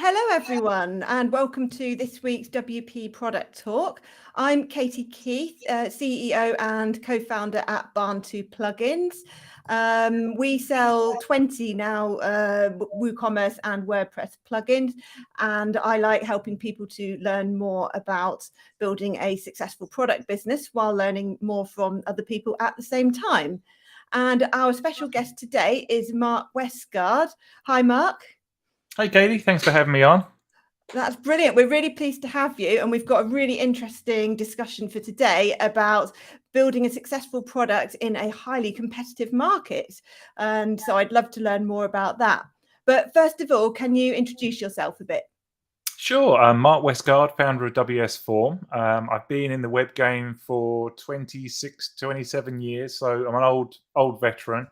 Hello, everyone, and welcome to this week's WP Product Talk. I'm Katie Keith, CEO and co-founder at Barn2 Plugins. We sell 20 now WooCommerce and WordPress plugins, and I like helping people to learn more about building a successful product business while learning more from other people at the same time. And our special guest today is Mark Westguard. Hi, Mark. Hi, Katie. Thanks for having me on. That's brilliant. We're really pleased to have you. And we've got a really interesting discussion for today about building a successful product in a highly competitive market. And so I'd love to learn more about that. But first of all, can you introduce yourself a bit? Sure. I'm Mark Westguard, founder of WS Form. I've been in the web game for 27 years. So I'm an old veteran,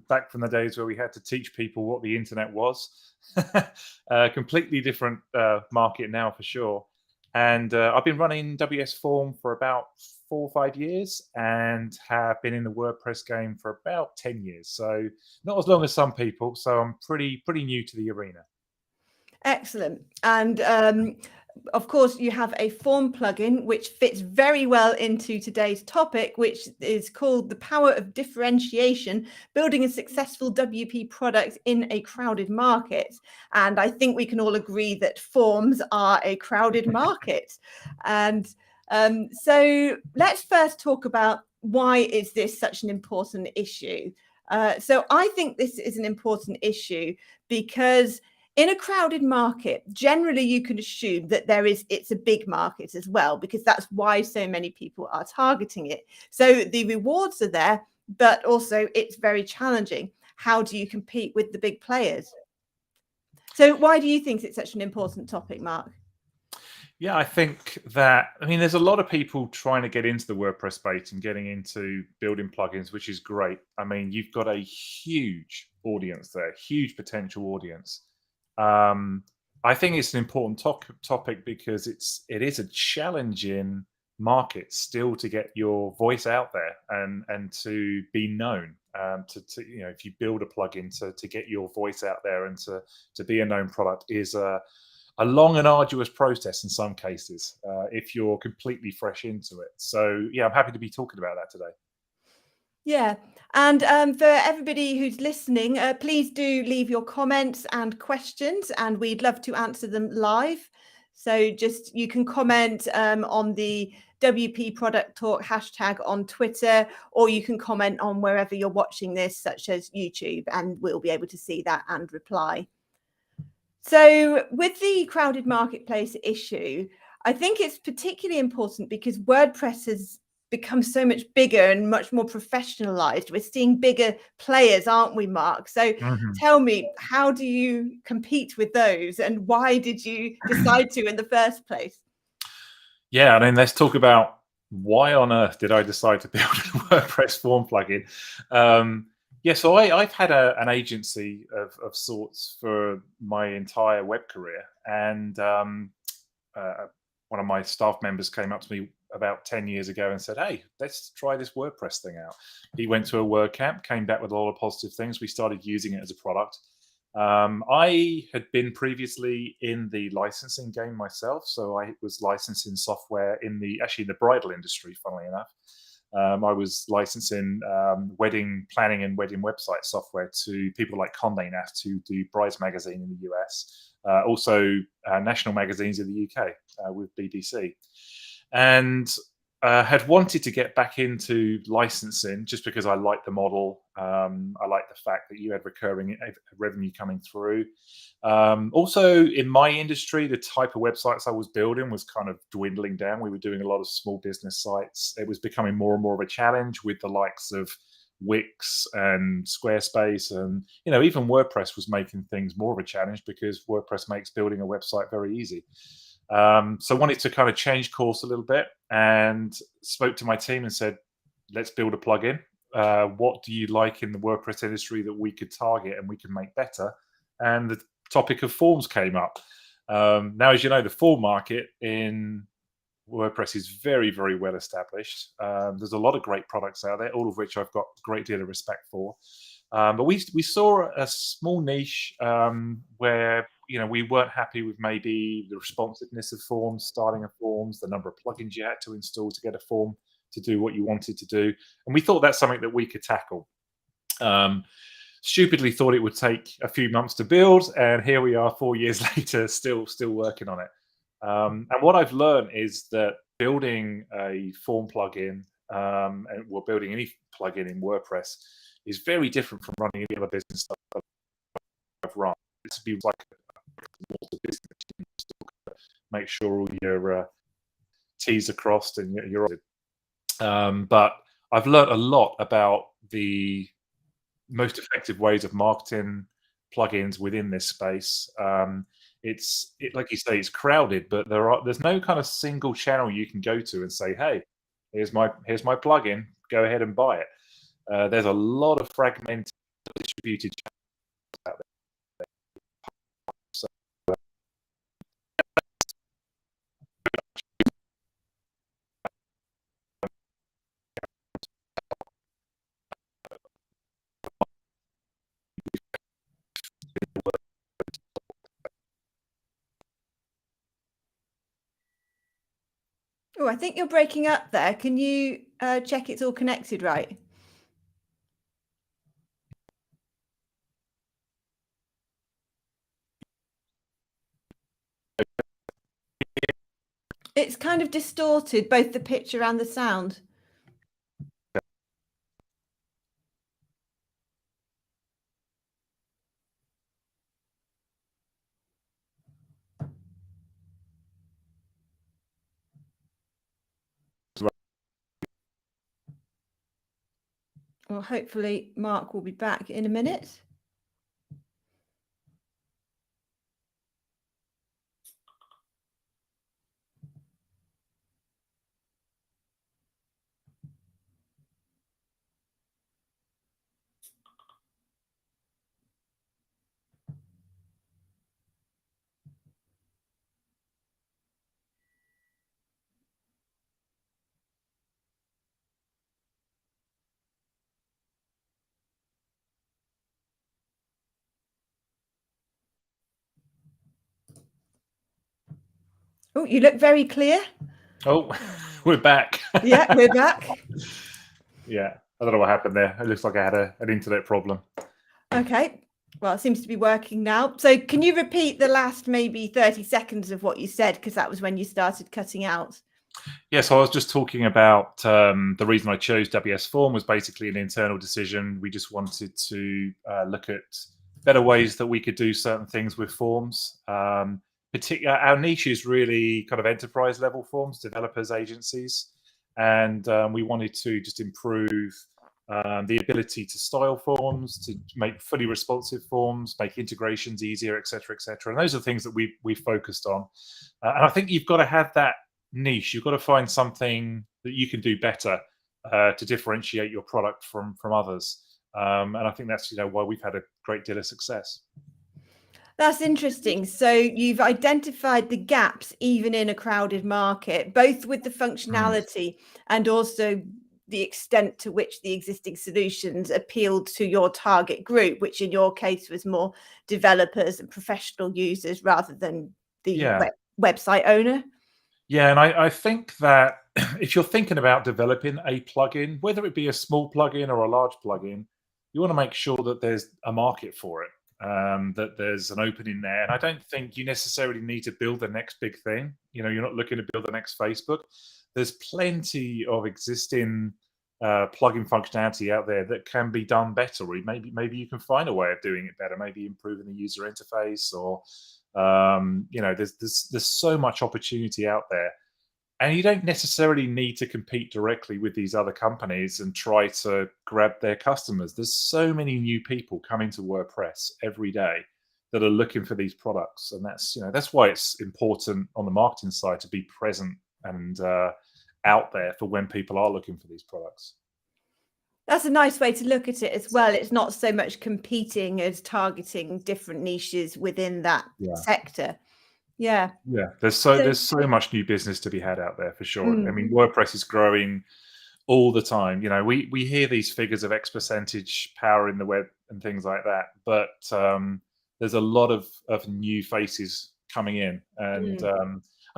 back from the days where we had to teach people what the internet was. Completely different market now for sure. And I've been running WS Form for about 4 or 5 years and have been in the WordPress game for about 10 years. So not as long as some people. So I'm pretty new to the arena. Excellent. And of course, you have a form plugin, which fits very well into today's topic, which is called the power of differentiation, building a successful WP product in a crowded market. And I think we can all agree that forms are a crowded market. And so let's first talk about why is this such an important issue? So I think this is an important issue because in a crowded market, generally you can assume that it's a big market as well, because that's why so many people are targeting it. So the rewards are there, but also it's very challenging. How do you compete with the big players? So why do you think it's such an important topic, Mark? Yeah, I think that, there's a lot of people trying to get into the WordPress space and getting into building plugins, which is great. You've got a huge audience there, huge potential audience. I think it's an important topic because it is a challenging market still to get your voice out there and to be known. If you build a plugin to get your voice out there and to be a known product is a long and arduous process in some cases if you're completely fresh into it. So yeah, I'm happy to be talking about that today. Yeah, and for everybody who's listening, please do leave your comments and questions, and we'd love to answer them live. So just you can comment on the WP Product Talk hashtag on Twitter, or you can comment on wherever you're watching this, such as YouTube, and we'll be able to see that and reply. So with the crowded marketplace issue, I think it's particularly important because WordPress has become so much bigger and much more professionalized. We're seeing bigger players, aren't we, Mark? So tell me, how do you compete with those, and why did you decide to in the first place? Yeah, let's talk about why on earth did I decide to build a WordPress form plugin. So I've had an agency of sorts for my entire web career, and one of my staff members came up to me about 10 years ago and said, "Hey, let's try this WordPress thing out." He went to a WordCamp, came back with a lot of positive things. We started using it as a product. I had been previously in the licensing game myself, so I was licensing software in the bridal industry, funnily enough. I was licensing wedding planning and wedding website software to people like Condé Nast, who do Brides Magazine in the US, also national magazines in the UK with BBC. And had wanted to get back into licensing just because I liked the model. I liked the fact that you had recurring revenue coming through. Also, in my industry, the type of websites I was building was kind of dwindling down. We were doing a lot of small business sites. It was becoming more and more of a challenge with the likes of Wix and Squarespace, and even WordPress was making things more of a challenge because WordPress makes building a website very easy. So wanted to kind of change course a little bit and spoke to my team and said, let's build a plugin. What do you like in the WordPress industry that we could target and we can make better? And the topic of forms came up. Now, as you know, the form market in WordPress is very, very well established. There's a lot of great products out there, all of which I've got a great deal of respect for. But we saw a small niche where we weren't happy with maybe the responsiveness of forms, styling of forms, the number of plugins you had to install to get a form to do what you wanted to do. And we thought that's something that we could tackle. Stupidly thought it would take a few months to build, and here we are 4 years later, still working on it. And what I've learned is that building a form plugin, and building any plugin in WordPress, is very different from running any other business stuff that I've run. It's to be like a business. You still gotta make sure all your T's are crossed and you're. But I've learned a lot about the most effective ways of marketing plugins within this space. It's like you say, it's crowded, but there's no kind of single channel you can go to and say, hey, here's my plugin, go ahead and buy it. There's a lot of fragmented distributed channels out there. So, Oh, I think you're breaking up there. Can you check it's all connected right? It's kind of distorted, both the picture and the sound. Well, hopefully Mark will be back in a minute. Oh, you look very clear. oh, we're back. Yeah, we're back. Yeah, I don't know what happened there. It looks like I had an internet problem. Okay. Well, it seems to be working now. So can you repeat the last maybe 30 seconds of what you said? Because that was when you started cutting out. Yeah, so I was just talking about the reason I chose WS Form was basically an internal decision. We just wanted to look at better ways that we could do certain things with forms. Our niche is really kind of enterprise level forms, developers, agencies, and we wanted to just improve the ability to style forms, to make fully responsive forms, make integrations easier, etc., etc. And those are things that we focused on. And I think you've got to have that niche. You've got to find something that you can do better to differentiate your product from others. And I think that's why we've had a great deal of success. That's interesting. So you've identified the gaps even in a crowded market, both with the functionality and also the extent to which the existing solutions appealed to your target group, which in your case was more developers and professional users rather than the website owner. Yeah, and I think that if you're thinking about developing a plugin, whether it be a small plugin or a large plugin, you want to make sure that there's a market for it, that there's an opening there. And I don't think you necessarily need to build the next big thing. You're not looking to build the next Facebook. There's plenty of existing plugin functionality out there that can be done better. Or maybe you can find a way of doing it better, maybe improving the user interface, or there's so much opportunity out there, and you don't necessarily need to compete directly with these other companies and try to grab their customers. There's so many new people coming to WordPress every day that are looking for these products, and that's why it's important on the marketing side to be present and out there for when people are looking for these products. That's a nice way to look at it as well. It's not so much competing as targeting different niches within that sector. Yeah. Yeah. There's so much new business to be had out there for sure. I mean, WordPress is growing all the time. We hear these figures of X percentage power in the web and things like that, but there's a lot of new faces coming in, and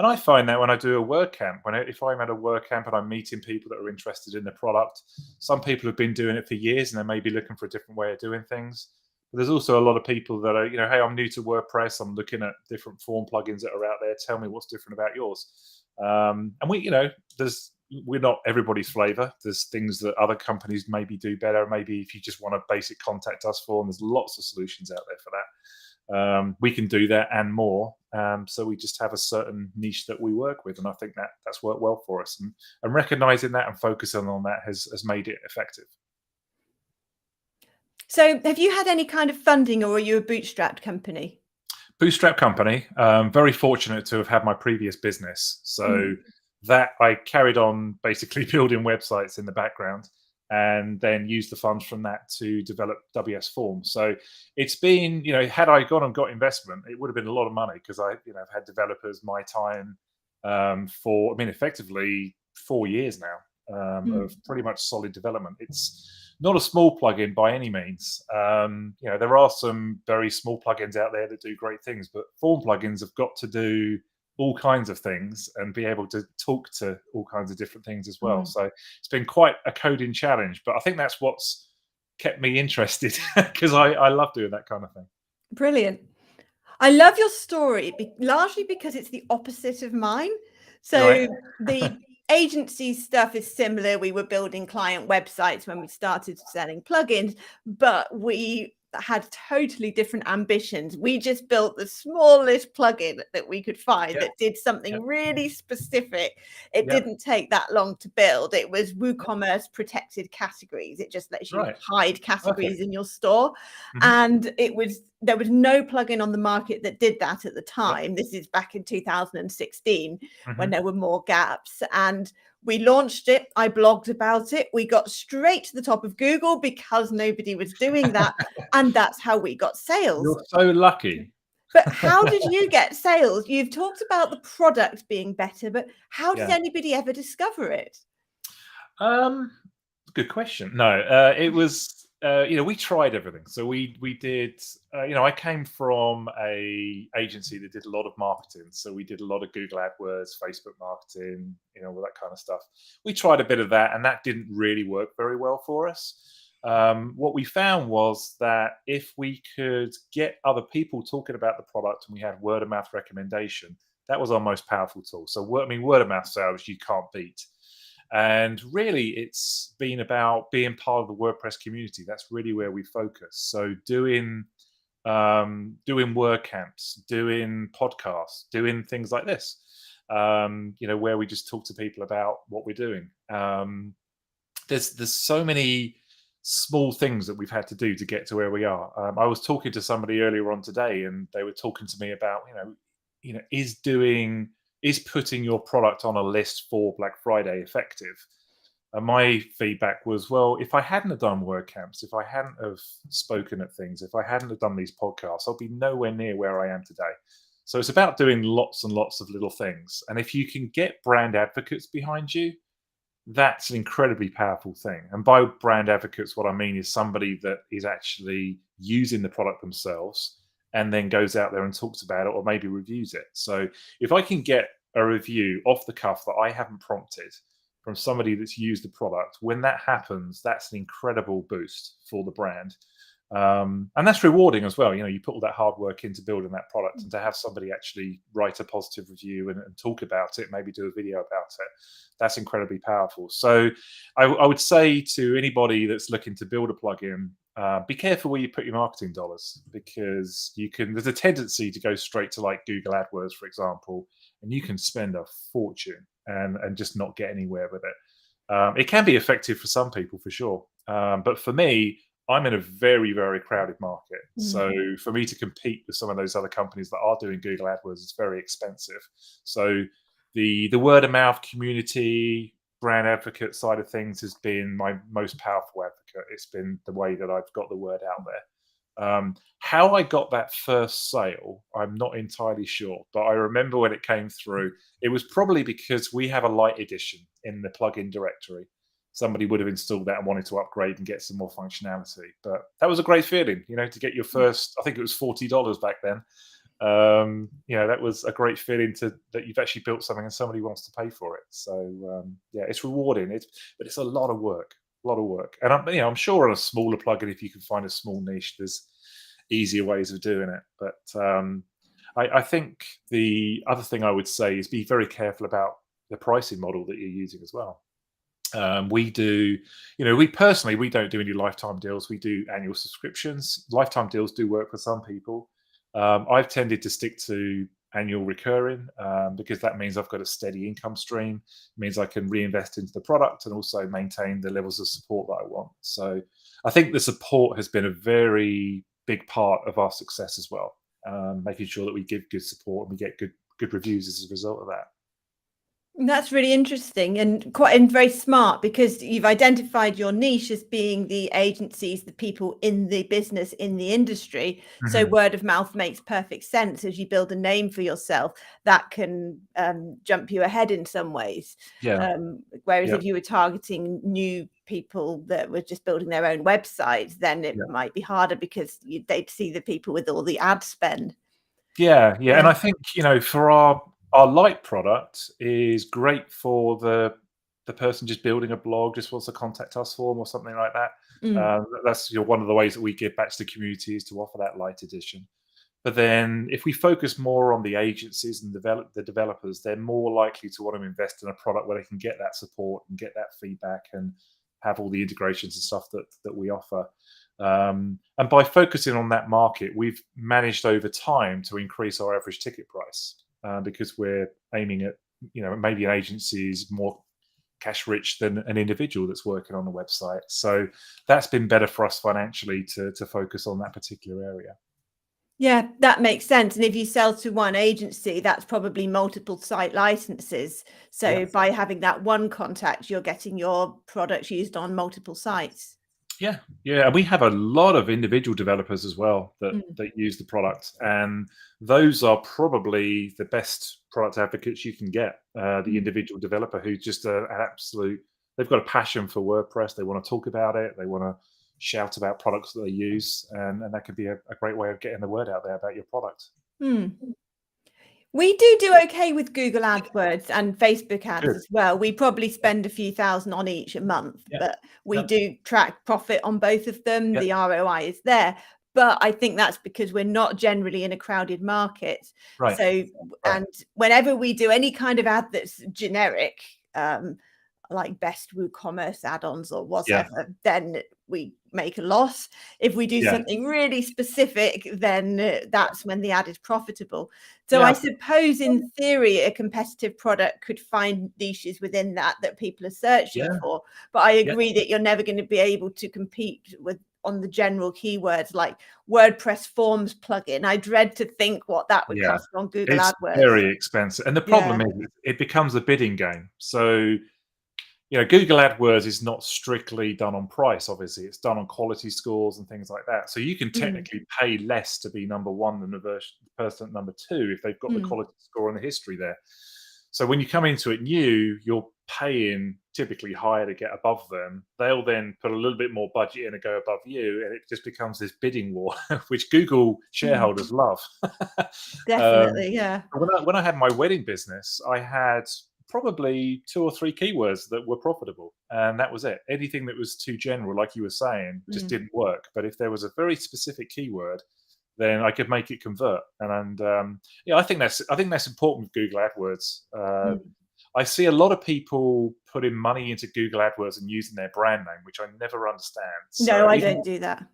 I find that when I do a WordCamp, if I'm at a WordCamp and I'm meeting people that are interested in the product, some people have been doing it for years and they may be looking for a different way of doing things. But there's also a lot of people that are, hey, I'm new to WordPress. I'm looking at different form plugins that are out there. Tell me what's different about yours. And we're not everybody's flavor. There's things that other companies maybe do better. Maybe if you just want a basic contact us form, there's lots of solutions out there for that. We can do that and more. So we just have a certain niche that we work with, and I think that's worked well for us. And recognizing that and focusing on that has made it effective. So have you had any kind of funding, or are you a bootstrapped company? Bootstrap company. Very fortunate to have had my previous business. So that I carried on basically building websites in the background, and then used the funds from that to develop WS Forms. So it's been, had I gone and got investment, it would have been a lot of money, because I've had developers, my time, for, effectively 4 years now, of pretty much solid development. It's not a small plugin by any means. There are some very small plugins out there that do great things, but form plugins have got to do all kinds of things and be able to talk to all kinds of different things as well. So it's been quite a coding challenge, but I think that's what's kept me interested, because I love doing that kind of thing. Brilliant. I love your story, largely because it's the opposite of mine. So Right. the agency stuff is similar. We were building client websites when we started selling plugins, but we had totally different ambitions. We just built the smallest plugin that we could find that did something really specific. It didn't take that long to build. It was WooCommerce protected categories. It just lets you hide categories in your store. And there was no plugin on the market that did that at the time. This is back in 2016 when there were more gaps. And we launched it. I blogged about it. We got straight to the top of Google because nobody was doing that. And that's how we got sales. You're so lucky. But how did you get sales? You've talked about the product being better, but how did anybody ever discover it? Good question. No, it was, we tried everything. So we did, I came from a agency that did a lot of marketing. So we did a lot of Google AdWords, Facebook marketing, all that kind of stuff. We tried a bit of that, and that didn't really work very well for us. What we found was that if we could get other people talking about the product and we had word of mouth recommendation, that was our most powerful tool. So word of mouth sales, you can't beat. And really, it's been about being part of the WordPress community. That's really where we focus. So doing WordCamps, doing podcasts, doing things like this, where we just talk to people about what we're doing. There's so many small things that we've had to do to get to where we are. I was talking to somebody earlier on today, and they were talking to me about, is putting your product on a list for Black Friday effective? And my feedback was, well, if I hadn't have done WordCamps, if I hadn't have spoken at things, if I hadn't have done these podcasts, I'll be nowhere near where I am today. So it's about doing lots and lots of little things. And if you can get brand advocates behind you, that's an incredibly powerful thing. And by brand advocates, what I mean is somebody that is actually using the product themselves and then goes out there and talks about it, or maybe reviews it. So if I can get a review off the cuff that I haven't prompted from somebody that's used the product, when that happens, that's an incredible boost for the brand. And that's rewarding as well. You put all that hard work into building that product, and to have somebody actually write a positive review and talk about it, maybe do a video about it, that's incredibly powerful. So I would say to anybody that's looking to build a plugin, be careful where you put your marketing dollars, because there's a tendency to go straight to like Google AdWords, for example, and you can spend a fortune and just not get anywhere with it. It can be effective for some people, for sure. But for me, I'm in a very, very crowded market. So for me to compete with some of those other companies that are doing Google AdWords, it's very expensive. So the word of mouth community, brand advocate side of things has been my most powerful advocate. It's been the way that I've got the word out there. How I got that first sale, I'm not entirely sure, but I remember when it came through, it was probably because we have a light edition in the plugin directory. somebody would have installed that and wanted to upgrade and get some more functionality. But that was a great feeling, to get your first, I think it was $40 back then. That was a great feeling that you've actually built something and somebody wants to pay for it. So it's rewarding. But it's a lot of work, And I'm sure on a smaller plugin, if you can find a small niche, there's easier ways of doing it. But I think the other thing I would say is be very careful about the pricing model that you're using as well. We do, we personally, we don't do any lifetime deals. We do annual subscriptions. Lifetime deals do work for some people. I've tended to stick to annual recurring because that means I've got a steady income stream. It means I can reinvest into the product and also maintain the levels of support that I want. So I think the support has been a very big part of our success as well, making sure that we give good support and we get good reviews as a result of that. That's really interesting and very smart, because you've identified your niche as being the agencies, the people in the business, in the industry. So word of mouth makes perfect sense as you build a name for yourself. That can jump you ahead in some ways. Whereas if you were targeting new people that were just building their own websites, then it might be harder because they'd see the people with all the ad spend. Yeah. And I think, for our light product is great for the person just building a blog, just wants a contact us form or something like that. That's one of the ways that we give back to the community is to offer that light edition. But then if we focus more on the agencies and the developers, they're more likely to want to invest in a product where they can get that support and get that feedback and have all the integrations and stuff that we offer. And by focusing on that market, we've managed over time to increase our average ticket price. Because we're aiming at, maybe an agency is more cash rich than an individual that's working on the website. So that's been better for us financially to focus on that particular area. Yeah, that makes sense. And if you sell to one agency, that's probably multiple site licenses. So by having that one contact, you're getting your products used on multiple sites. Yeah. And we have a lot of individual developers as well that use the product, and those are probably the best product advocates you can get. The individual developer who's just they've got a passion for WordPress. They want to talk about it. They want to shout about products that they use, and that can be a great way of getting the word out there about your product. We do okay with Google AdWords and Facebook ads as well. We probably spend a few thousand on each a month, but we do track profit on both of them. The ROI is there. But I think that's because we're not generally in a crowded market. Right. So, and whenever we do any kind of ad that's generic, like best WooCommerce add-ons or whatever, then we make a loss. If we do something really specific, then that's when the ad is profitable. So I suppose in theory, a competitive product could find niches within that people are searching for. But I agree that you're never going to be able to compete on the general keywords like WordPress forms plugin. I dread to think what that would cost on Google AdWords. It's very expensive. And the problem is it becomes a bidding game. So Google AdWords is not strictly done on price, obviously. It's done on quality scores and things like that. So you can technically pay less to be number one than the person at number two if they've got the quality score and the history there. So when you come into it new, you're paying typically higher to get above them. They'll then put a little bit more budget in and go above you, and it just becomes this bidding war, which Google shareholders love. Definitely, When I had my wedding business, I had probably 2 or 3 keywords that were profitable, and that was it. Anything that was too general, like you were saying, just didn't work. But if there was a very specific keyword, then I could make it convert. And I think that's important with Google AdWords. I see a lot of people putting money into Google AdWords and using their brand name, which I never understand. No, I don't do that.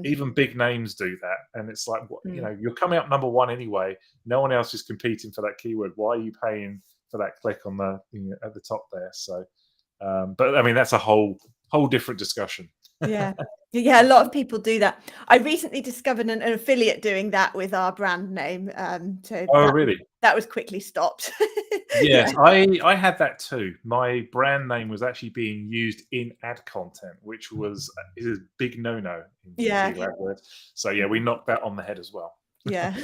Even big names do that, and it's like, you're coming up number one anyway. No one else is competing for that keyword. Why are you paying for that click on the at the top there? So, but I mean, that's a whole different discussion. Yeah, a lot of people do that. I recently discovered an affiliate doing that with our brand name. Really? That was quickly stopped. Yes, I had that too. My brand name was actually being used in ad content, which is a big no-no in Google AdWords. So we knocked that on the head as well. Yeah.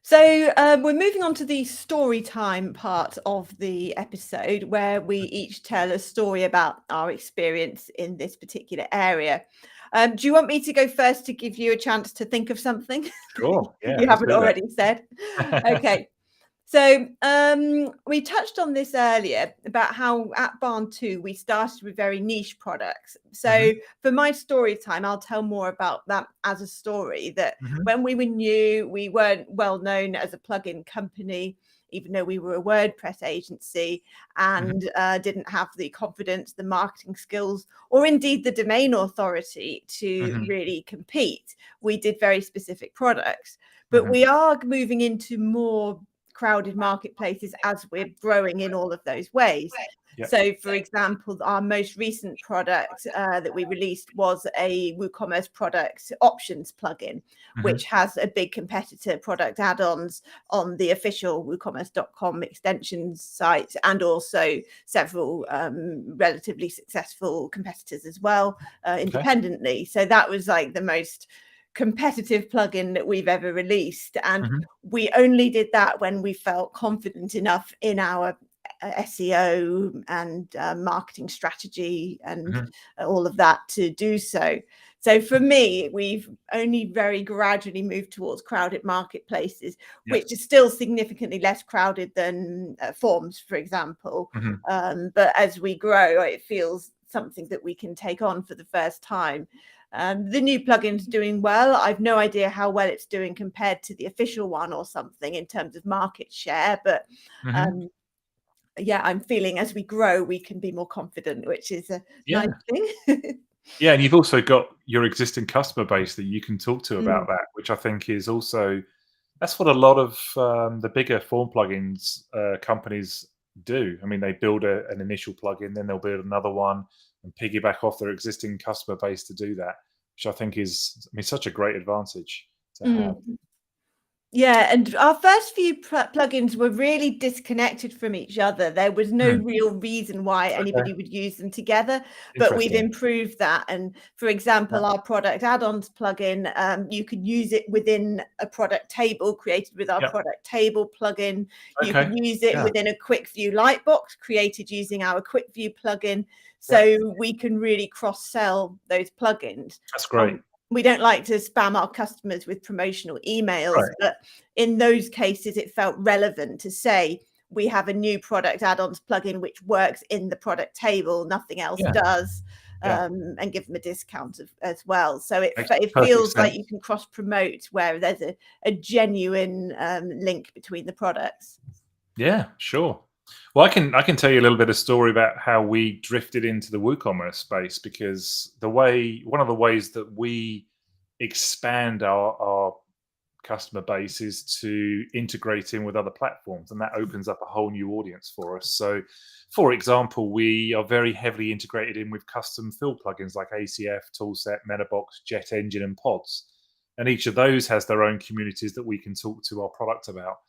So we're moving on to the story time part of the episode, where we each tell a story about our experience in this particular area. Do you want me to go first to give you a chance to think of something? Sure. Yeah, You let's haven't do already said. that. Okay. So we touched on this earlier about how at Barn 2 we started with very niche products. So for my story time, I'll tell more about that as a story, that when we were new, we weren't well known as a plugin company, even though we were a WordPress agency, and didn't have the confidence, the marketing skills, or indeed the domain authority to really compete. We did very specific products, but we are moving into more crowded marketplaces as we're growing in all of those ways. Yep. So, for example, our most recent product that we released was a WooCommerce product options plugin, which has a big competitor product add-ons on the official WooCommerce.com extensions site, and also several relatively successful competitors as well independently. So that was like the most competitive plugin that we've ever released, and we only did that when we felt confident enough in our SEO and marketing strategy and all of that to do so. So for me, we've only very gradually moved towards crowded marketplaces, which is still significantly less crowded than forms, for example. But as we grow, it feels something that we can take on for the first time. The new plugin's doing well. I've no idea how well it's doing compared to the official one or something in terms of market share, but yeah, I'm feeling as we grow, we can be more confident, which is a nice thing. Yeah, and you've also got your existing customer base that you can talk to about that, which I think is also, that's what a lot of the bigger form plugins companies do. I mean, they build an initial plugin, then they'll build another one and piggyback off their existing customer base to do that, which I think is, I mean, such a great advantage to have. Yeah, and our first few plugins were really disconnected from each other. There was no real reason why anybody would use them together, but we've improved that. And for example, our product add-ons plugin, you could use it within a product table created with our product table plugin. You can use it within a quick view lightbox created using our quick view plugin. So we can really cross-sell those plugins. That's great. We don't like to spam our customers with promotional emails, but in those cases, it felt relevant to say we have a new product add-ons plugin which works in the product table, nothing else does, and give them a discount as well. So it feels like you can cross promote where there's a genuine link between the products. Yeah, sure. Well, I can tell you a little bit of story about how we drifted into the WooCommerce space, because one of the ways that we expand our customer base is to integrate in with other platforms, and that opens up a whole new audience for us. So, for example, we are very heavily integrated in with custom fill plugins like ACF, Toolset, Metabox, Jet Engine, and Pods. And each of those has their own communities that we can talk to our product about.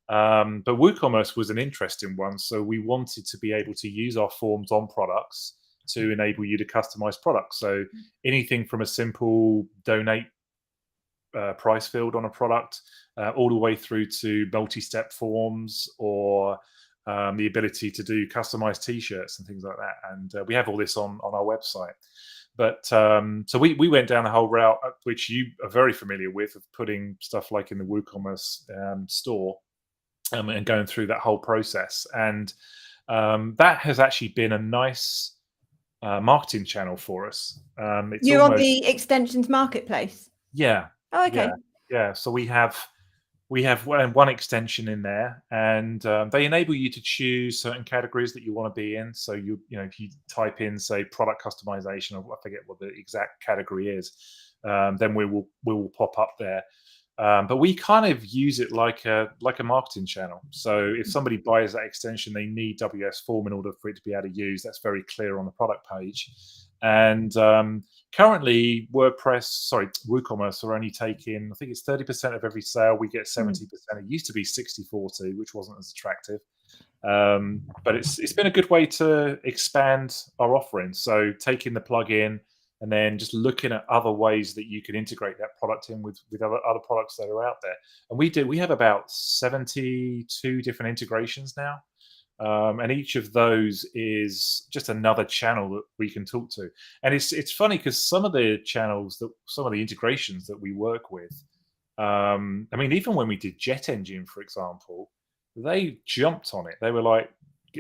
But WooCommerce was an interesting one. So we wanted to be able to use our forms on products to enable you to customize products. So anything from a simple donate price field on a product, all the way through to multi-step forms, or the ability to do customized t-shirts and things like that. And we have all this on our website. But so we went down a whole route, which you are very familiar with, of putting stuff like in the WooCommerce store and going through that whole process. And that has actually been a nice marketing channel for us. You're on the extensions marketplace? Yeah. Oh, okay. Yeah. So we have one extension in there, and they enable you to choose certain categories that you want to be in. So you know, if you type in, say, product customization, or I forget what the exact category is, then we will pop up there. But we kind of use it like a marketing channel. So if somebody buys that extension, they need WS Form in order for it to be able to use. That's very clear on the product page. And currently, WooCommerce are only taking, I think it's 30% of every sale. We get 70%. It used to be 60-40, which wasn't as attractive. But it's been a good way to expand our offering. So taking the plugin, and then just looking at other ways that you can integrate that product in with other products that are out there. And we have about 72 different integrations now. And each of those is just another channel that we can talk to. And it's funny because some of the integrations that we work with, I mean, even when we did Jet Engine, for example, they jumped on it. They were like,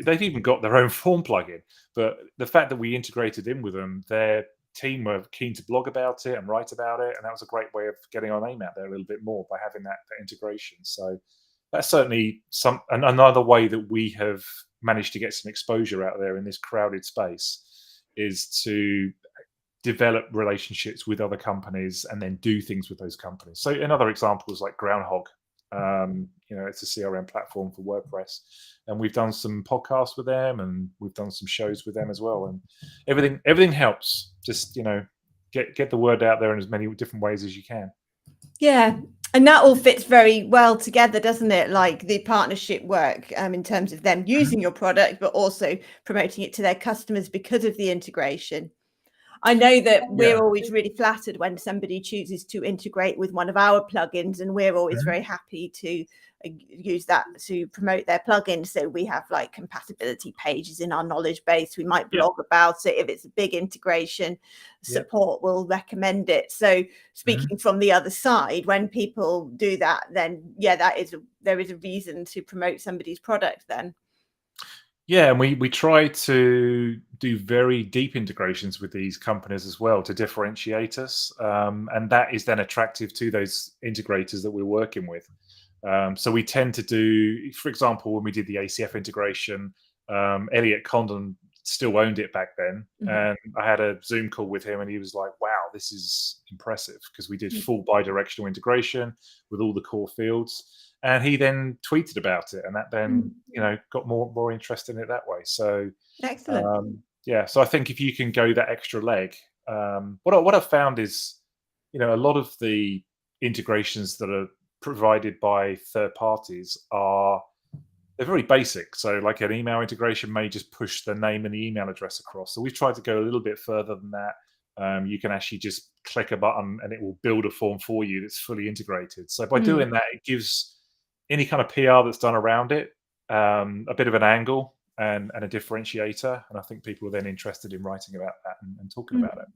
they've even got their own form plugin. But the fact that we integrated in with them, their team were keen to blog about it and write about it. And that was a great way of getting our name out there a little bit more by having that integration. So that's certainly another way that we have managed to get some exposure out there in this crowded space, is to develop relationships with other companies and then do things with those companies. So another example is like Groundhog. It's a CRM platform for WordPress, and we've done some podcasts with them, and we've done some shows with them as well. And everything helps. Just get the word out there in as many different ways as you can. Yeah. And that all fits very well together, doesn't it? Like the partnership work in terms of them using your product, but also promoting it to their customers because of the integration. I know that we're always really flattered when somebody chooses to integrate with one of our plugins, and we're always very happy to use that to promote their plugin. So we have like compatibility pages in our knowledge base. We might blog about it. If it's a big integration, support will recommend it. So speaking from the other side, when people do that, then there is a reason to promote somebody's product then. Yeah, and we try to do very deep integrations with these companies as well to differentiate us, and that is then attractive to those integrators that we're working with. So we tend to do, for example, when we did the ACF integration, Elliot Condon still owned it back then, and I had a Zoom call with him, and he was like, "Wow, this is impressive," because we did full bi-directional integration with all the core fields. And he then tweeted about it, and that then got more interest in it that way. So excellent. So I think if you can go that extra leg, what I've found is, a lot of the integrations that are provided by third parties they're very basic. So like an email integration may just push the name and the email address across. So we've tried to go a little bit further than that. You can actually just click a button and it will build a form for you that's fully integrated. So by doing that, it gives any kind of PR that's done around it a bit of an angle and a differentiator. And I think people are then interested in writing about that and talking about it.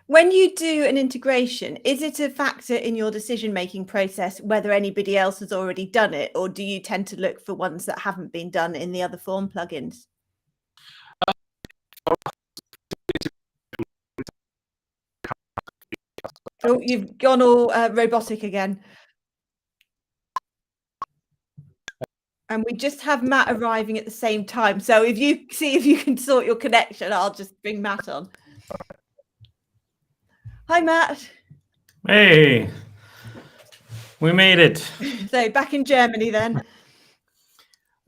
When you do an integration, is it a factor in your decision-making process whether anybody else has already done it, or do you tend to look for ones that haven't been done in the other form plugins? Oh, you've gone all robotic again. And we just have Matt arriving at the same time. So if you can sort your connection, I'll just bring Matt on. Hi, Matt. Hey, we made it. So back in Germany then.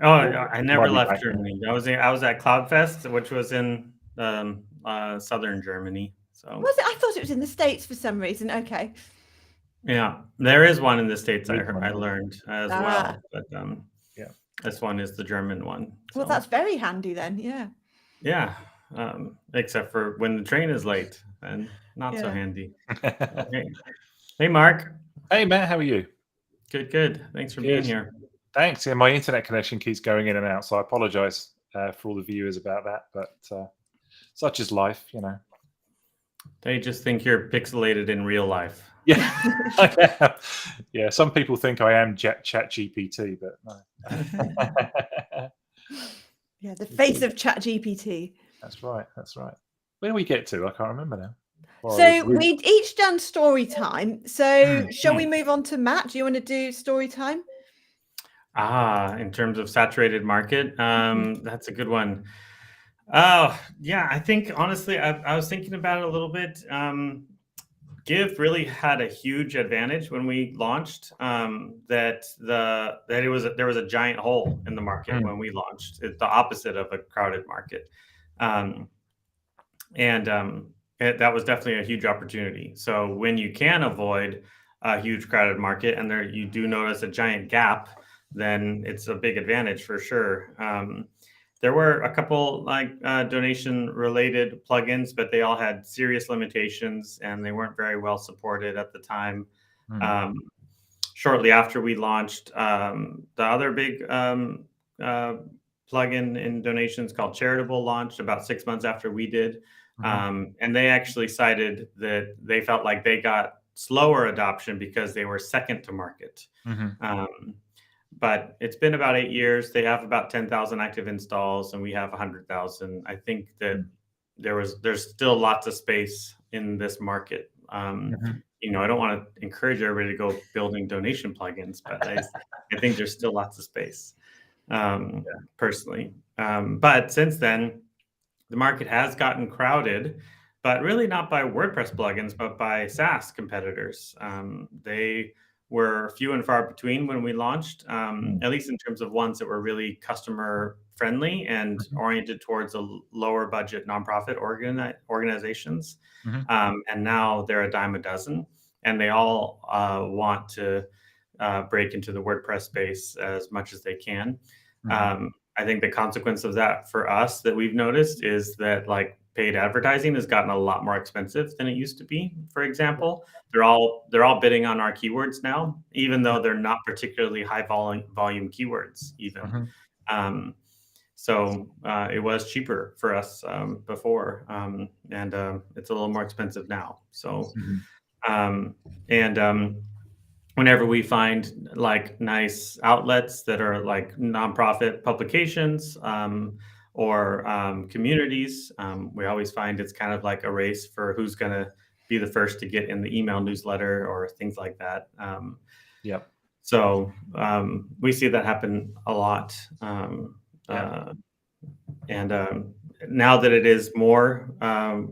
Oh, I never left Germany. I was at CloudFest, which was in southern Germany. So was it? I thought it was in the States for some reason. Okay. Yeah, there is one in the States. I learned as well, but this one is the German one. So. Well, that's very handy then. Yeah. Yeah, except for when the train is late, and not so handy. Hey, Mark. Hey, Matt. How are you? Good. Thanks for being here. Thanks. Yeah, my internet connection keeps going in and out, so I apologize for all the viewers about that. But such is life, They just think you're pixelated in real life. Yeah, yeah. Some people think I am Chat GPT, but no. Yeah, the face of Chat GPT. That's right. Where do we get to? I can't remember now. So we'd each done story time. So shall we move on to Matt? Do you want to do story time? In terms of saturated market, that's a good one. Oh, yeah, I think honestly, I was thinking about it a little bit. Give really had a huge advantage when we launched. There was a giant hole in the market when we launched. It's the opposite of a crowded market, that was definitely a huge opportunity. So when you can avoid a huge crowded market and you do notice a giant gap, then it's a big advantage for sure. there were a couple like donation related plugins, but they all had serious limitations and they weren't very well supported at the time. Mm. Shortly after we launched, the other big plugin in donations called Charitable launched about 6 months after we did. And they actually cited that they felt like they got slower adoption because they were second to market. But it's been about 8 years. They have about 10,000 active installs, and we have 100,000. I think that there's still lots of space in this market. You know, I don't want to encourage everybody to go building donation plugins, but I think there's still lots of space, personally. But since then, the market has gotten crowded, but really not by WordPress plugins, but by SaaS competitors. They were few and far between when we launched, at least in terms of ones that were really customer friendly and oriented towards a lower budget nonprofit organizations. And now they're a dime a dozen, and they all want to break into the WordPress space as much as they can. I think the consequence of that for us that we've noticed is that like paid advertising has gotten a lot more expensive than it used to be. For example, they're all bidding on our keywords now, even though they're not particularly high volume keywords even. So it was cheaper for us before, and it's a little more expensive now. So whenever we find like nice outlets that are like nonprofit publications or communities, we always find it's kind of like a race for who's going to be the first to get in the email newsletter or things like that. So we see that happen a lot. And now that it is more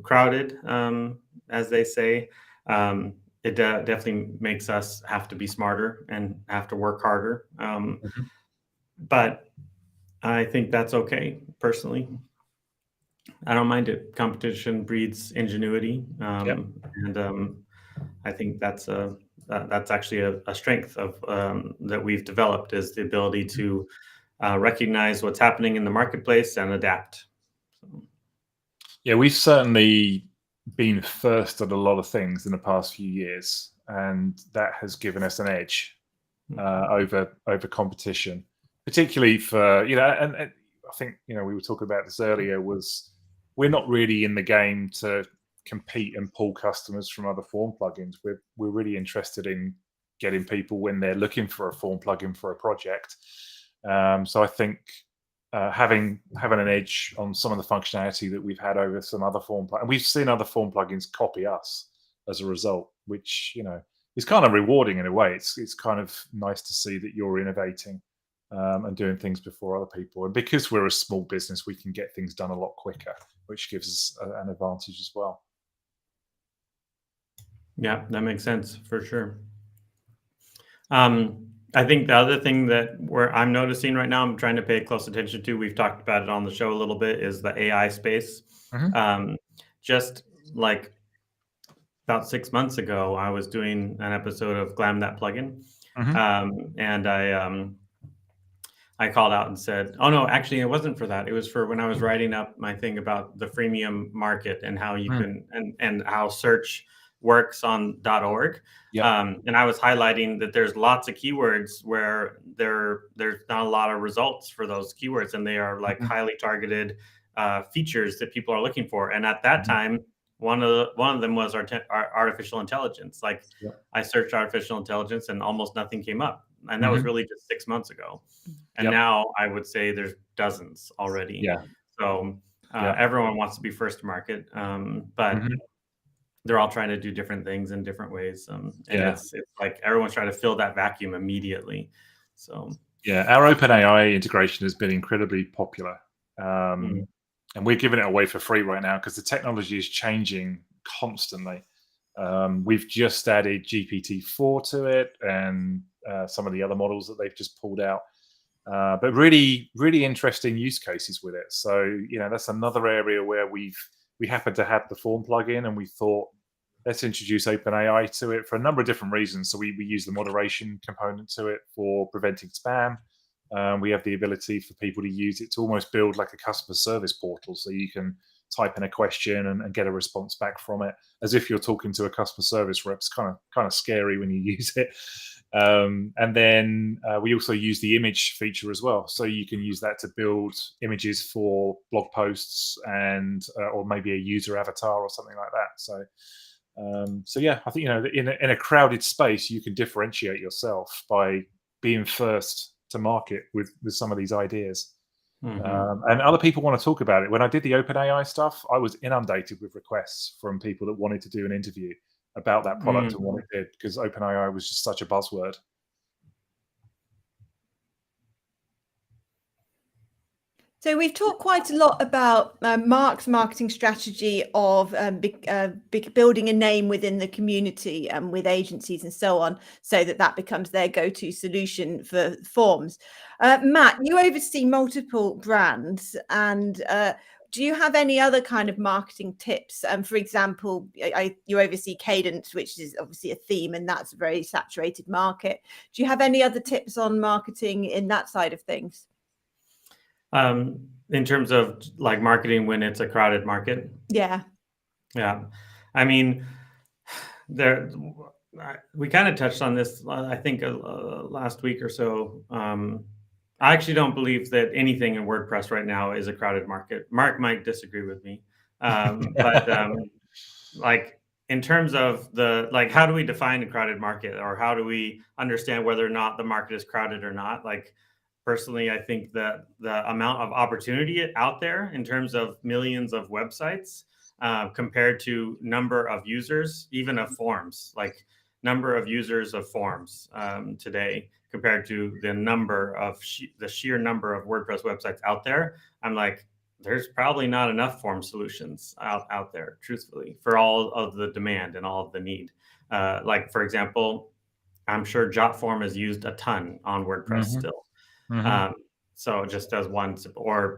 crowded, as they say, it definitely makes us have to be smarter and have to work harder. But I think that's okay, personally. I don't mind it. Competition breeds ingenuity. And I think that's actually a strength of that we've developed, is the ability to recognize what's happening in the marketplace and adapt. Yeah, we've certainly been first at a lot of things in the past few years, and that has given us an edge over competition, particularly for, you know, and I think, you know, we were talking about this earlier, was we're not really in the game to compete and pull customers from other form plugins. We're really interested in getting people when they're looking for a form plugin for a project. So I think having an edge on some of the functionality that we've had over some other form plugins, and we've seen other form plugins copy us as a result, which, you know, is kind of rewarding in a way. It's kind of nice to see that you're innovating and doing things before other people. And because we're a small business, we can get things done a lot quicker, which gives us an advantage as well. Yeah, that makes sense for sure. I think the other thing that I'm noticing right now, I'm trying to pay close attention to, we've talked about it on the show a little bit, is the AI space. Just like about 6 months ago, I was doing an episode of Glam That Plugin. And I called out and said, oh no, actually it wasn't for that. It was for when I was writing up my thing about the freemium market and how you can, and how search works on .org. And I was highlighting that there's lots of keywords where there's not a lot of results for those keywords, and they are like highly targeted features that people are looking for. And at that time, one of them was artificial intelligence. Like I searched artificial intelligence and almost nothing came up. And that was really just 6 months ago. And now I would say there's dozens already. So everyone wants to be first to market, but they're all trying to do different things in different ways. And it's like everyone's trying to fill that vacuum immediately. So our OpenAI integration has been incredibly popular. And we're giving it away for free right now because the technology is changing constantly. We've just added GPT-4 to it, and some of the other models that they've just pulled out. But really, really interesting use cases with it. So, you know, that's another area where we happen to have the form plugin, and we thought, let's introduce OpenAI to it for a number of different reasons. So we use the moderation component to it for preventing spam. We have the ability for people to use it to almost build like a customer service portal, so you can type in a question and get a response back from it as if you're talking to a customer service rep. It's kind of scary when you use it. And then we also use the image feature as well, so you can use that to build images for blog posts and or maybe a user avatar or something like that. So yeah, I think in a crowded space you can differentiate yourself by being first to market with some of these ideas. And other people want to talk about it. When I did the OpenAI stuff, I was inundated with requests from people that wanted to do an interview about that product and what it did, because OpenAI was just such a buzzword. So we've talked quite a lot about Mark's marketing strategy of building a name within the community and with agencies and so on, so that becomes their go-to solution for forms. Matt, you oversee multiple brands, and do you have any other kind of marketing tips? For example, you oversee Cadence, which is obviously a theme, and that's a very saturated market. Do you have any other tips on marketing in that side of things? In terms of like marketing when it's a crowded market? Yeah. I mean, we kind of touched on this, I think, last week or so. I actually don't believe that anything in WordPress right now is a crowded market. Mark might disagree with me, but like in terms of how do we define a crowded market, or how do we understand whether or not the market is crowded or not? Like, personally, I think that the amount of opportunity out there in terms of millions of websites compared to number of users, even of forms, like number of users of forms today compared to the number of the sheer number of WordPress websites out there, I'm like, there's probably not enough form solutions out there, truthfully, for all of the demand and all of the need. Like, for example, I'm sure Jotform is used a ton on WordPress still. So just as one, or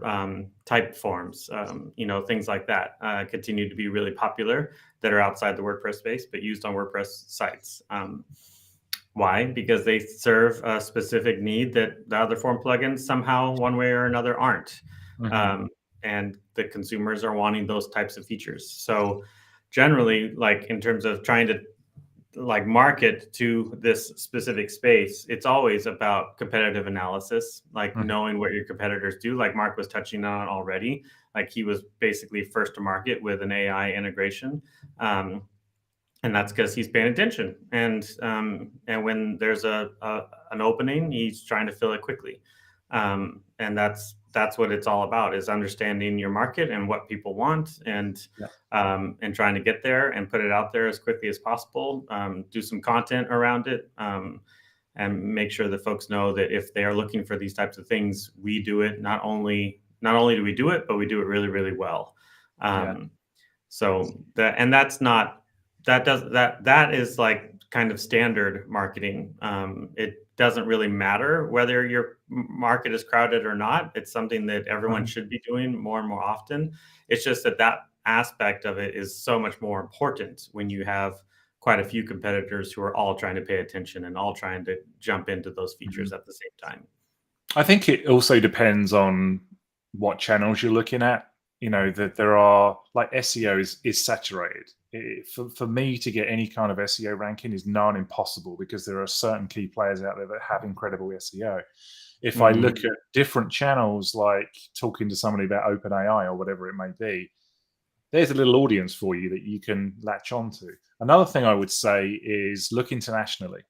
type forms, things like that continue to be really popular that are outside the WordPress space, but used on WordPress sites. Why? Because they serve a specific need that the other form plugins somehow, one way or another, aren't. And the consumers are wanting those types of features. So generally, like in terms of trying to market to this specific space, it's always about competitive analysis, knowing what your competitors do, like Mark was touching on already. Like, he was basically first to market with an AI integration. And that's because he's paying attention. And when there's an opening, he's trying to fill it quickly. And that's what it's all about, is understanding your market and what people want, and trying to get there and put it out there as quickly as possible. Do some content around it, and make sure that folks know that if they are looking for these types of things, we do it. Not only do we do it, but we do it really, really well. So that is like kind of standard marketing. It doesn't really matter whether your market is crowded or not. It's something that everyone should be doing more and more often. It's just that aspect of it is so much more important when you have quite a few competitors who are all trying to pay attention and all trying to jump into those features at the same time. I think it also depends on what channels you're looking at. That there are, like, SEO is saturated. For me to get any kind of SEO ranking is impossible, because there are certain key players out there that have incredible SEO. If I look at different channels, like talking to somebody about OpenAI or whatever it may be, there's a little audience for you that you can latch onto. Another thing I would say is look internationally.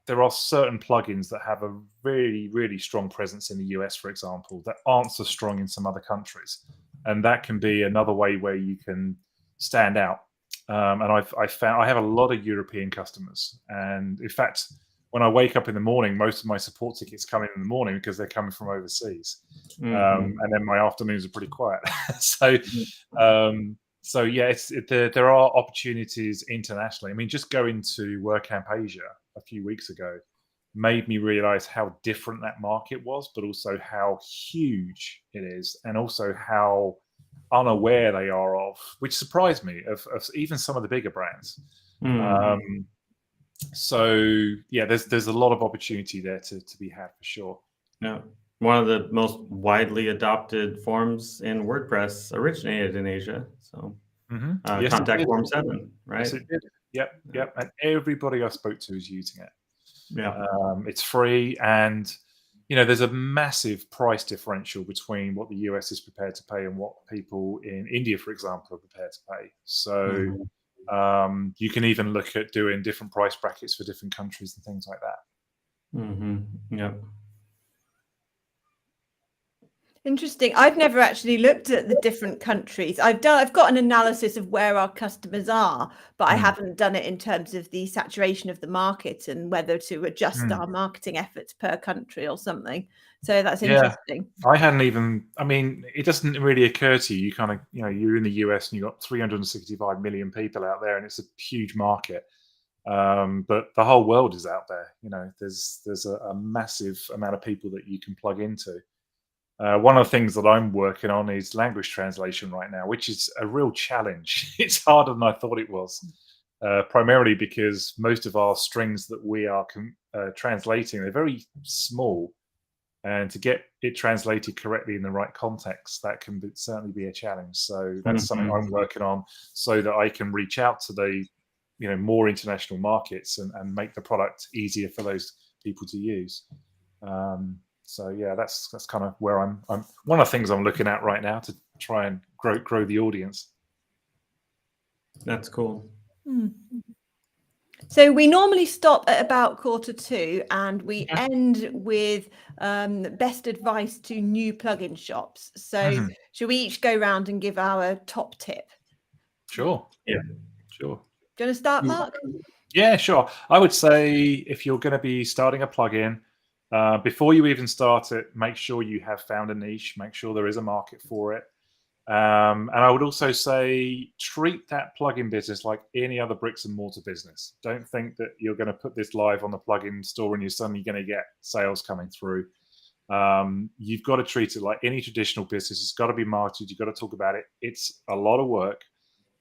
There are certain plugins that have a really, really strong presence in the US, for example, that aren't so strong in some other countries. And that can be another way where you can stand out. And I found I have a lot of European customers. And in fact, when I wake up in the morning, most of my support tickets come in the morning because they're coming from overseas. And then my afternoons are pretty quiet. So yeah, there are opportunities internationally. I mean, just going to WordCamp Asia a few weeks ago made me realize how different that market was, but also how huge it is, and also how unaware they are of, which surprised me, of even some of the bigger brands. So yeah, there's a lot of opportunity there to be had for sure. Yeah. One of the most widely adopted forms in WordPress originated in Asia. So Yes, it contact did. form 7, right? Yes, it did. Yep. And everybody I spoke to is using it. Yeah. It's free, and there's a massive price differential between what the US is prepared to pay and what people in India, for example, are prepared to pay. So you can even look at doing different price brackets for different countries and things like that. Yep. Interesting. I've never actually looked at the different countries. I've got an analysis of where our customers are, but I haven't done it in terms of the saturation of the market and whether to adjust our marketing efforts per country or something. So that's interesting. I hadn't even, I mean, it doesn't really occur to you. You kind of, you're in the US and you've got 365 million people out there, and it's a huge market. But the whole world is out there. There's a massive amount of people that you can plug into. One of the things that I'm working on is language translation right now, which is a real challenge. It's harder than I thought it was, primarily because most of our strings that we are translating, they're very small. And to get it translated correctly in the right context, that can certainly be a challenge. So that's something I'm working on so that I can reach out to the more international markets and make the product easier for those people to use. So yeah, that's kind of where I'm one of the things I'm looking at right now to try and grow the audience. That's cool. So we normally stop at about Q2 and we end with best advice to new plugin shops. So should we each go around and give our top tip? Sure. Yeah. Sure. Do you want to start, Mark? Yeah, sure. I would say if you're going to be starting a plugin, before you even start it, make sure you have found a niche, make sure there is a market for it. And I would also say treat that plugin business like any other bricks and mortar business. Don't think that you're going to put this live on the plugin store and you're suddenly going to get sales coming through. You've got to treat it like any traditional business. It's got to be marketed. You've got to talk about it. It's a lot of work.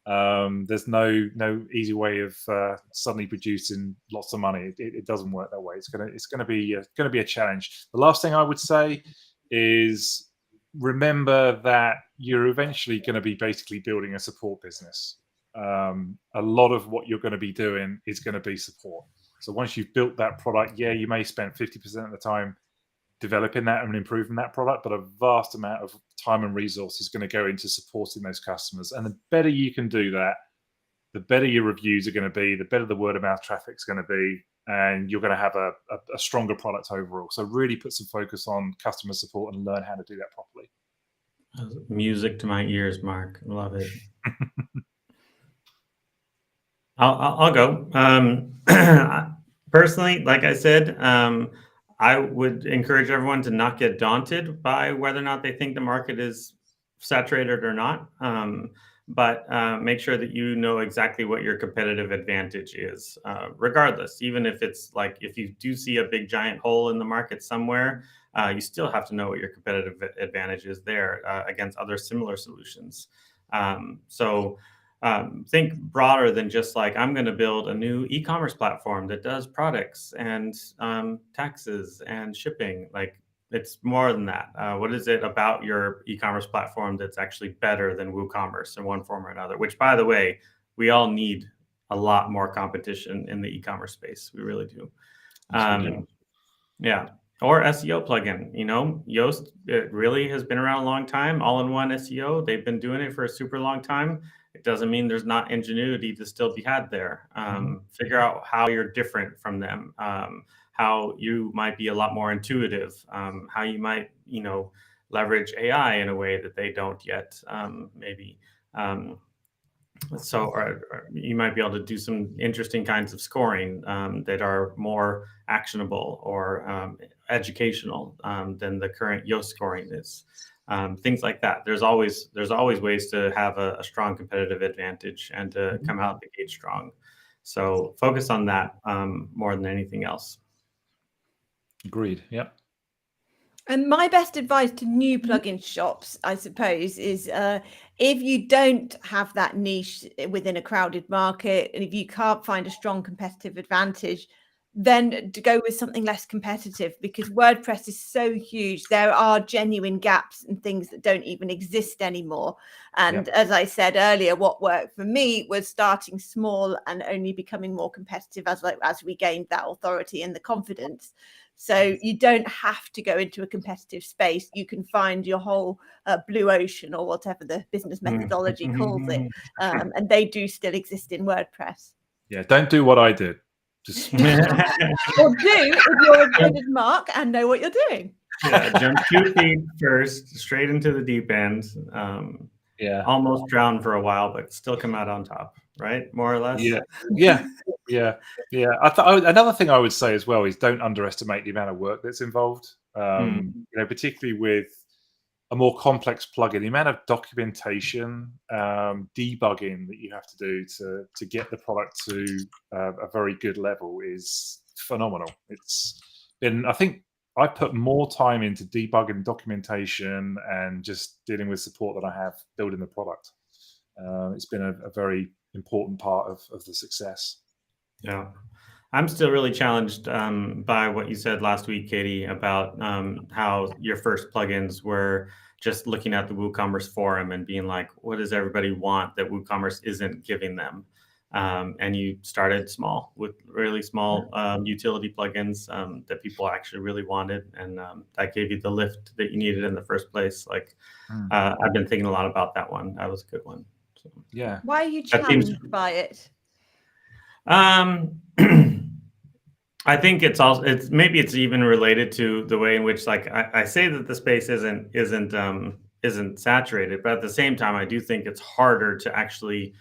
There's no easy way of suddenly producing lots of money. It doesn't work that way. It's gonna be a challenge. The last thing I would say is remember that you're eventually going to be basically building a support business. A lot of what you're going to be doing is going to be support. So once you've built that product, you may spend 50% of the time developing that and improving that product, but a vast amount of time and resource is going to go into supporting those customers. And the better you can do that, the better your reviews are going to be, the better the word of mouth traffic is going to be, and you're going to have a stronger product overall. So really put some focus on customer support and learn how to do that properly. Music to my ears, Mark. Love it. I'll go. Personally, like I said, I would encourage everyone to not get daunted by whether or not they think the market is saturated or not. But make sure that you know exactly what your competitive advantage is, regardless. Even if it's like, if you do see a big giant hole in the market somewhere, you still have to know what your competitive advantage is there against other similar solutions. Think broader than just like, I'm going to build a new e-commerce platform that does products and taxes and shipping. Like, it's more than that. What is it about your e-commerce platform that's actually better than WooCommerce in one form or another? Which, by the way, we all need a lot more competition in the e-commerce space. We really do. Yeah. Or SEO plugin. Yoast, it really has been around a long time. All-in-one SEO. They've been doing it for a super long time. It doesn't mean there's not ingenuity to still be had there. Figure out how you're different from them. How you might be a lot more intuitive, how you might, leverage AI in a way that they don't yet, maybe. Or you might be able to do some interesting kinds of scoring that are more actionable or educational than the current Yoast scoring is. Things like that. There's always ways to have a strong competitive advantage and to come out the gate strong. So focus on that more than anything else. Agreed. Yep. And my best advice to new plugin shops, I suppose, is if you don't have that niche within a crowded market, and if you can't find a strong competitive advantage, then to go with something less competitive, because WordPress is so huge. There are genuine gaps and things that don't even exist anymore. And as I said earlier, what worked for me was starting small and only becoming more competitive as we gained that authority and the confidence. So you don't have to go into a competitive space. You can find your whole blue ocean, or whatever the business methodology calls it. And they do still exist in WordPress. Yeah, don't do what I did. Just Or do if you're as good as Mark and know what you're doing. Yeah, jump 2 feet first, straight into the deep end. Almost drowned for a while, but still come out on top, right? More or less. Yeah. Another thing I would say as well is don't underestimate the amount of work that's involved. You know, particularly with a more complex plugin, the amount of documentation, debugging that you have to do to get the product to a very good level is phenomenal. It's been, I think I put more time into debugging, documentation, and just dealing with support than I have building the product. It's been a very important part of the success. Yeah. I'm still really challenged by what you said last week, Katie, about how your first plugins were just looking at the WooCommerce forum and being like, what does everybody want that WooCommerce isn't giving them? And you started small with really small utility plugins that people actually really wanted. And that gave you the lift that you needed in the first place. Like I've been thinking a lot about that one. That was a good one. So, yeah. Why are you challenged by it? I think maybe it's even related to the way in which, like, I say that the space isn't saturated, but at the same time, I do think it's harder to actually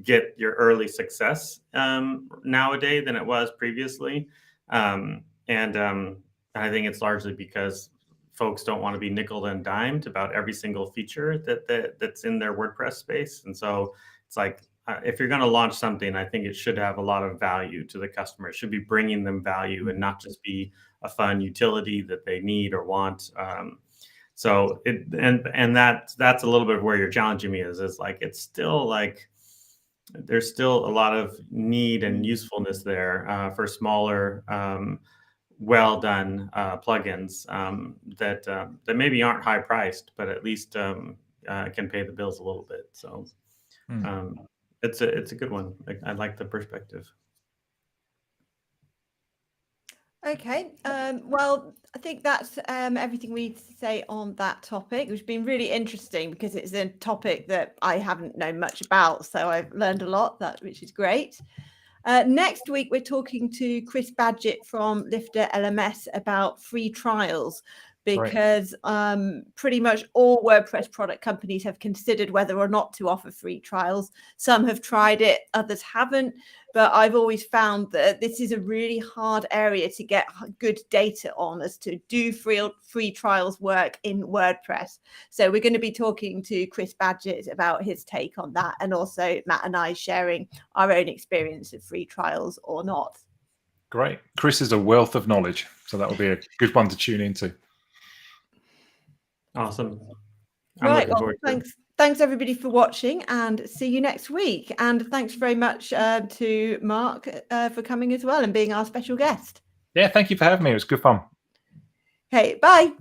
get your early success nowadays than it was previously. And I think it's largely because folks don't want to be nickel and dimed about every single feature that's in their WordPress space. And so it's like, if you're going to launch something, I think it should have a lot of value to the customer. It should be bringing them value and not just be a fun utility that they need or want. So that's a little bit of where you're challenging me is like, it's still like, there's still a lot of need and usefulness there for smaller, well done plugins that maybe aren't high priced, but at least can pay the bills a little bit. So it's a good one. I like the perspective. Okay. Well, I think that's everything we need to say on that topic, which has been really interesting because it's a topic that I haven't known much about. So I've learned a lot, which is great. Next week, we're talking to Chris Badgett from Lifter LMS about free trials, because pretty much all WordPress product companies have considered whether or not to offer free trials. Some have tried it, others haven't. But I've always found that this is a really hard area to get good data on as to do free trials work in WordPress. So we're going to be talking to Chris Badgett about his take on that, and also Matt and I sharing our own experience of free trials or not. Great. Chris is a wealth of knowledge, so that will be a good one to tune into. Awesome. Right. Well, thanks everybody for watching, and see you next week. And thanks very much to Mark for coming as well and being our special guest. Yeah, thank you for having me. It was good fun. Okay, bye.